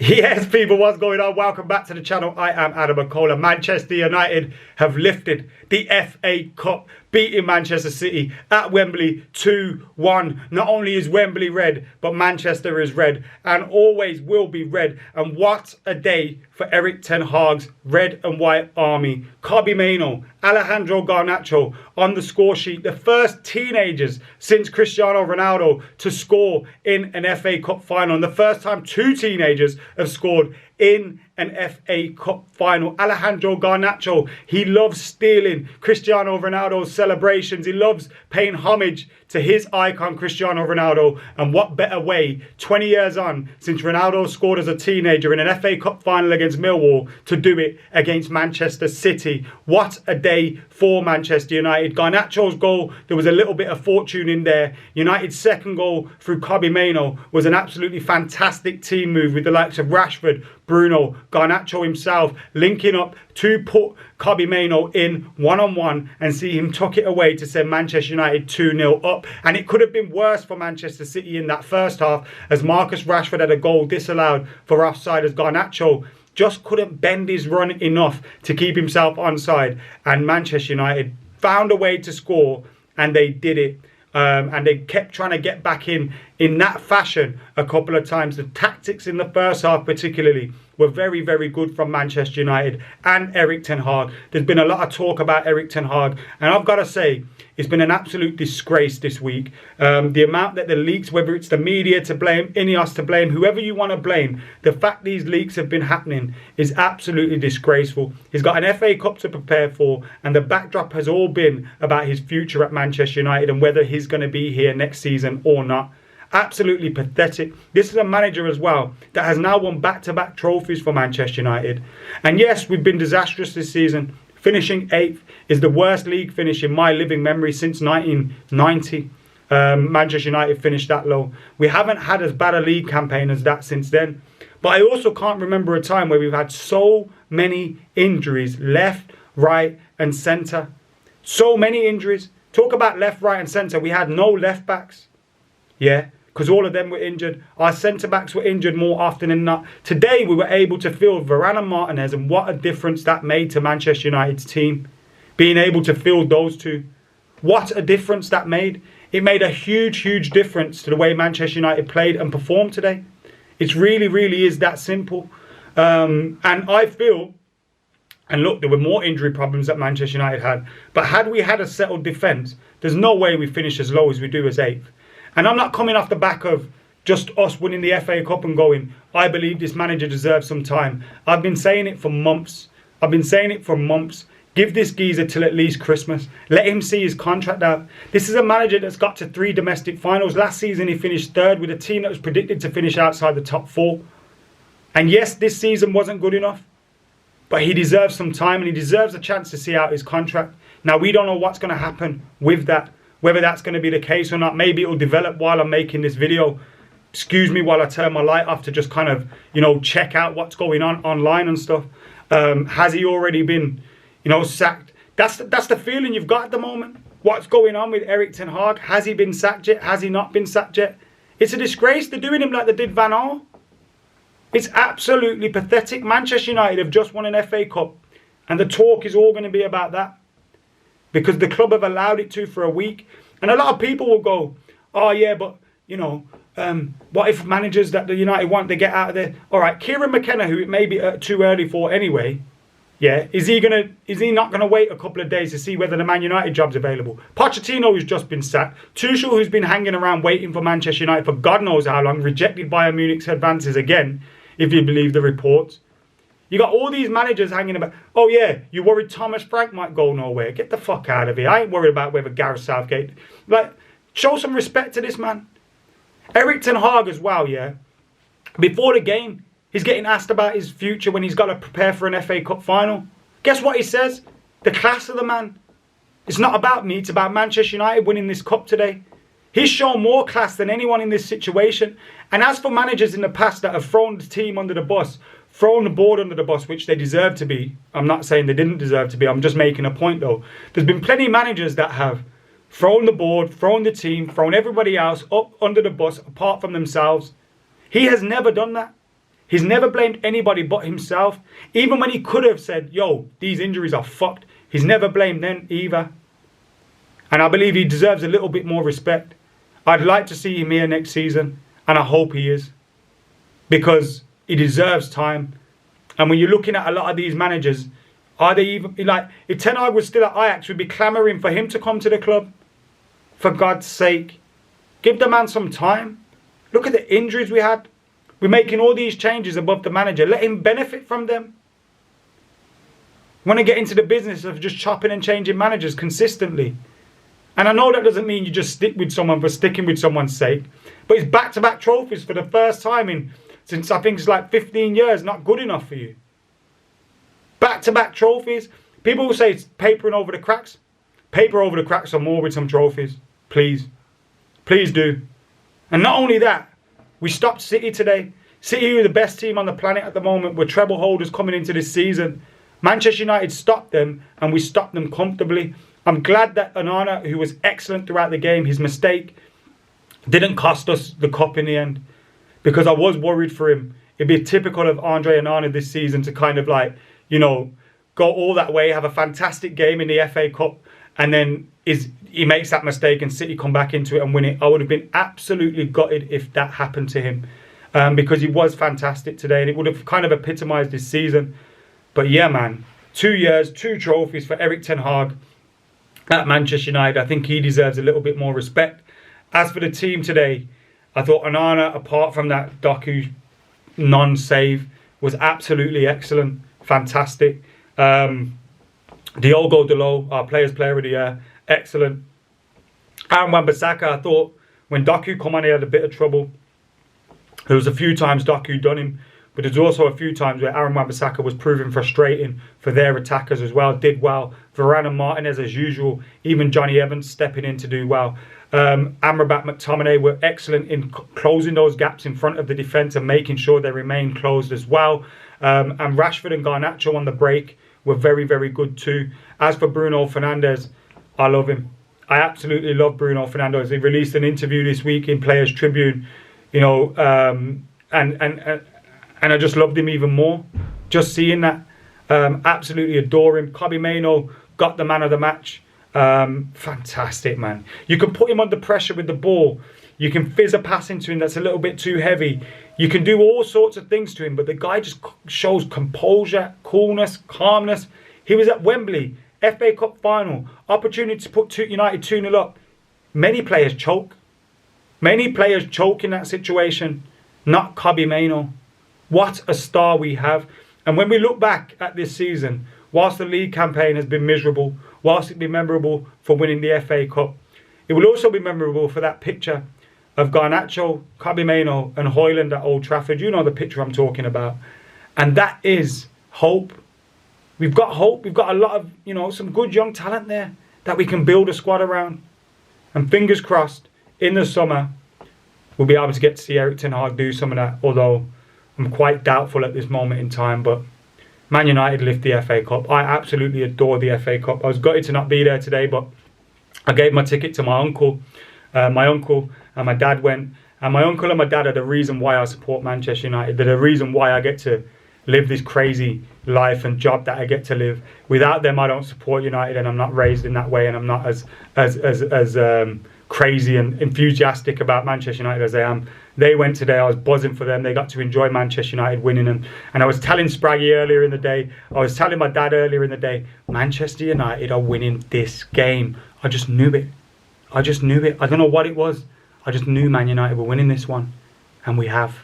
Yes, people, what's going on? Welcome back to the channel. I am AdamMcKola. Manchester United have lifted the FA Cup, beating Manchester City at Wembley 2-1. Not only is Wembley red, but Manchester is red and always will be red. And what a day for Erik ten Hag's red and white army. Kobbie Mainoo, Alejandro Garnacho on the score sheet. The first teenagers since Cristiano Ronaldo to score in an FA Cup final. And the first time two teenagers have scored in an FA Cup final. Alejandro Garnacho, he loves stealing Cristiano Ronaldo's celebrations. He loves paying homage to his icon Cristiano Ronaldo. And what better way, 20 years on, since Ronaldo scored as a teenager in an FA Cup final against Millwall, to do it against Manchester City. What a day for Manchester United. Garnacho's goal, there was a little bit of fortune in there. United's second goal through Kobbie Mainoo was an absolutely fantastic team move with the likes of Rashford, Bruno, Garnacho himself linking up to put Kobbie Mainoo in one-on-one and see him tuck it away to send Manchester United 2-0 up. And it could have been worse for Manchester City in that first half, as Marcus Rashford had a goal disallowed for offside, as Garnacho just couldn't bend his run enough to keep himself onside. And Manchester United found a way to score, and they did it. And they kept trying to get back in that fashion a couple of times. The tactics in the first half particularly were very, very good from Manchester United and Erik ten Hag. There's been a lot of talk about Erik ten Hag, and I've got to say, it's been an absolute disgrace this week. The amount that the leaks, whether it's the media to blame, Ineos to blame, whoever you want to blame, the fact these leaks have been happening is absolutely disgraceful. He's got an FA Cup to prepare for, and the backdrop has all been about his future at Manchester United and whether he's going to be here next season or not. Absolutely pathetic. This is a manager as well that has now won back-to-back trophies for Manchester United. And yes, we've been disastrous this season. Finishing 8th is the worst league finish in my living memory since 1990. Manchester United finished that low. We haven't had as bad a league campaign as that since then. But I also can't remember a time where we've had so many injuries, left, right and centre. So many injuries. Talk about left, right and centre. We had no left backs. Yeah, because all of them were injured. Our centre-backs were injured more often than not. Today, we were able to field Varane and Martinez, and what a difference that made to Manchester United's team. Being able to field those two. What a difference that made. It made a huge, huge difference to the way Manchester United played and performed today. It really, really is that simple. And I feel, and look, there were more injury problems that Manchester United had, but had we had a settled defence, there's no way we finish as low as we do as 8th. And I'm not coming off the back of just us winning the FA Cup and going, I believe this manager deserves some time. I've been saying it for months. Give this geezer till at least Christmas. Let him see his contract out. This is a manager that's got to 3 domestic finals. Last season he finished 3rd with a team that was predicted to finish outside the top 4. And yes, this season wasn't good enough. But he deserves some time and he deserves a chance to see out his contract. Now, we don't know what's going to happen with that. Whether that's going to be the case or not. Maybe it will develop while I'm making this video. Excuse me while I turn my light off to just kind of, check out what's going on online and stuff. Has he already been, sacked? That's the feeling you've got at the moment. What's going on with Erik ten Hag? Has he been sacked yet? Has he not been sacked yet? It's a disgrace. They're doing him like they did Van Gaal. It's absolutely pathetic. Manchester United have just won an FA Cup. And the talk is all going to be about that. Because the club have allowed it to for a week. And a lot of people will go, oh yeah, but, what if managers that the United want, they get out of there? All right, Kieran McKenna, who it may be too early for anyway, yeah, is he not going to wait a couple of days to see whether the Man United job's available? Pochettino, who's just been sacked. Tuchel, who's been hanging around waiting for Manchester United for God knows how long, rejected Bayern Munich's advances again, if you believe the reports. You got all these managers hanging about. Oh yeah, you worried Thomas Frank might go nowhere. Get the fuck out of here. I ain't worried about whether Gareth Southgate. Show some respect to this man. Erik ten Hag as well, yeah. Before the game, he's getting asked about his future when he's got to prepare for an FA Cup final. Guess what he says? The class of the man. It's not about me, it's about Manchester United winning this cup today. He's shown more class than anyone in this situation. And as for managers in the past that have thrown the team under the bus, thrown the board under the bus, which they deserve to be. I'm not saying they didn't deserve to be. I'm just making a point though. There's been plenty of managers that have thrown the board, thrown the team, thrown everybody else up under the bus apart from themselves. He has never done that. He's never blamed anybody but himself. Even when he could have said, yo, these injuries are fucked, he's never blamed them either. And I believe he deserves a little bit more respect. I'd like to see him here next season, and I hope he is. Because he deserves time. And when you're looking at a lot of these managers, are they even, like, if Ten Hag was still at Ajax, we'd be clamouring for him to come to the club. For God's sake. Give the man some time. Look at the injuries we had. We're making all these changes above the manager. Let him benefit from them. We want to get into the business of just chopping and changing managers consistently. And I know that doesn't mean you just stick with someone for sticking with someone's sake. But it's back-to-back trophies for the first time since I think it's like 15 years. Not good enough for you. Back-to-back trophies. People will say it's papering over the cracks. Paper over the cracks some more with some trophies. Please. Please do. And not only that, we stopped City today. City are the best team on the planet at the moment. We're treble holders coming into this season. Manchester United stopped them, and we stopped them comfortably. I'm glad that Onana, who was excellent throughout the game, his mistake didn't cost us the cup in the end. Because I was worried for him. It'd be typical of Andre Onana this season to kind of like, you know, go all that way, have a fantastic game in the FA Cup, and then he makes that mistake and City come back into it and win it. I would have been absolutely gutted if that happened to him. Because he was fantastic today and it would have kind of epitomised his season. But yeah, man, 2 years, 2 trophies for Erik Ten Hag at Manchester United. I think he deserves a little bit more respect. As for the team today, I thought Onana, apart from that Doku non-save, was absolutely excellent. Fantastic. Diogo Dalot, our Players Player of the Year, excellent. Aaron Wan-Bissaka, I thought when Doku come on, he had a bit of trouble. There was a few times Doku done him, but there's also a few times where Aaron Wan-Bissaka was proving frustrating for their attackers as well. Did well. Varane and Martinez as usual. Even Johnny Evans stepping in to do well. Amrabat, McTominay were excellent in closing those gaps in front of the defence and making sure they remain closed as well. And Rashford and Garnacho on the break were very, very good too. As for Bruno Fernandes, I love him. I absolutely love Bruno Fernandes. He released an interview this week in Players Tribune, you know, and I just loved him even more. Just seeing that, absolutely adore him. Kobbie Mainoo got the man of the match. Fantastic, man. You can put him under pressure with the ball. You can fizz a pass into him that's a little bit too heavy. You can do all sorts of things to him, but the guy just shows composure, coolness, calmness. He was at Wembley, FA Cup final, opportunity to put United 2-0 up. Many players choke. Many players choke in that situation. Not Kobbie Mainoo. What a star we have. And when we look back at this season, whilst the league campaign has been miserable, whilst it'll be memorable for winning the FA Cup, it will also be memorable for that picture of Garnacho, Kobbie Mainoo and Højlund at Old Trafford. You know the picture I'm talking about. And that is hope. We've got hope. We've got a lot of, you know, some good young talent there that we can build a squad around. And fingers crossed, in the summer, we'll be able to get to see Erik Ten Hag do some of that. Although I'm quite doubtful at this moment in time. But Man United lift the FA Cup. I absolutely adore the FA Cup. I was gutted to not be there today, but I gave my ticket to my uncle. My uncle and my dad went. And my uncle and my dad are the reason why I support Manchester United. They're the reason why I get to live this crazy life and job that I get to live. Without them, I don't support United, and I'm not raised in that way, and I'm not as crazy and enthusiastic about Manchester United as I am. They went today. I was buzzing for them. They got to enjoy Manchester United winning. And I was telling Spraggy earlier in the day, I was telling my dad earlier in the day, Manchester United are winning this game. I just knew it. I just knew it. I don't know what it was. I just knew Man United were winning this one. And we have.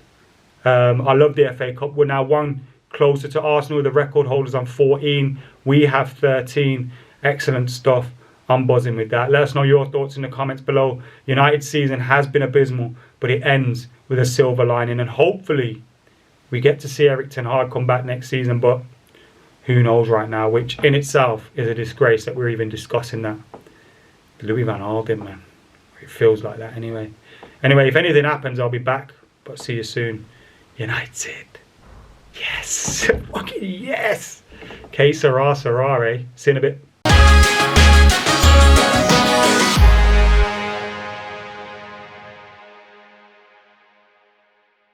I love the FA Cup. We're now one closer to Arsenal. The record holders on 14. We have 13. Excellent stuff. I'm buzzing with that. Let us know your thoughts in the comments below. United's season has been abysmal, but it ends with a silver lining. And hopefully we get to see Erik Ten Hag come back next season. But who knows right now, which in itself is a disgrace that we're even discussing that. Louis van Gaal did, man. It feels like that anyway. Anyway, if anything happens, I'll be back. But see you soon. United. Yes. Fucking yes. Que sera, sera, eh? See you in a bit.